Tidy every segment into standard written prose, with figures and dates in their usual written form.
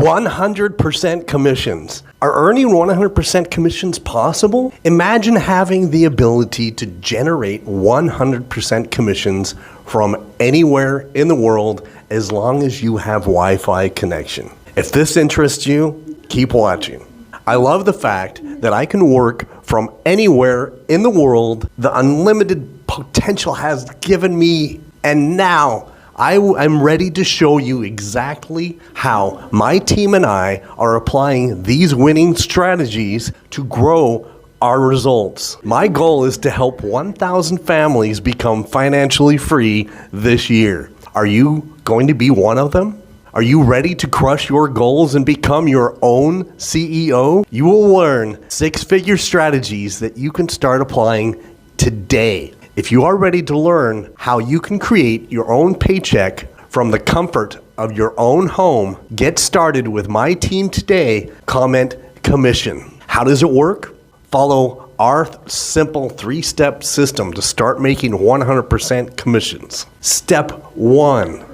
100% commissions. Are earning 100% commissions possible? Imagine having the ability to generate 100% commissions from anywhere in the world as long as you have Wi-Fi connection. If this interests you, keep watching. I love the fact that I can work from anywhere in the world. The unlimited potential has given me, and now I'm ready to show you exactly how my team and I are applying these winning strategies to grow our results. My goal is to help 1,000 families become financially free this year. Are you going to be one of them? Are you ready to crush your goals and become your own CEO? You will learn six-figure strategies that you can start applying today. If you are ready to learn how you can create your own paycheck from the comfort of your own home, get started with my team today. Comment commission. How does it work? Follow our simple three-step system to start making 100% commissions. Step 1.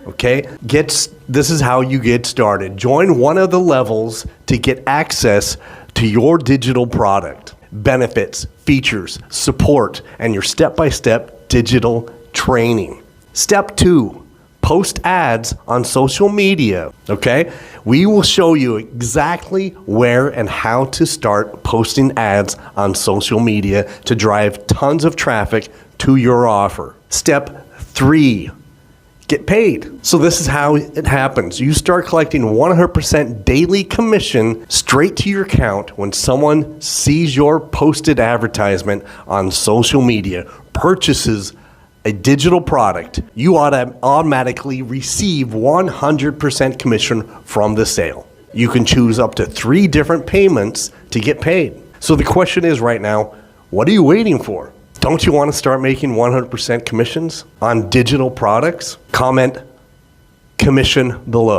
Okay, this is how you get started. Join one of the levels to get access to your digital product, benefits, features, support, and your step-by-step digital training. Step 2, post ads on social media. Okay, we will show you exactly where and how to start posting ads on social media to drive tons of traffic to your offer. Step 3, get paid. So this is how it happens. You start collecting 100% daily commission straight to your account when someone sees your posted advertisement on social media, purchases a digital product. You automatically receive 100% commission from the sale. You can choose up to 3 different payments to get paid. So the question is right now, what are you waiting for? Don't you want to start making 100% commissions on digital products? Comment commission below.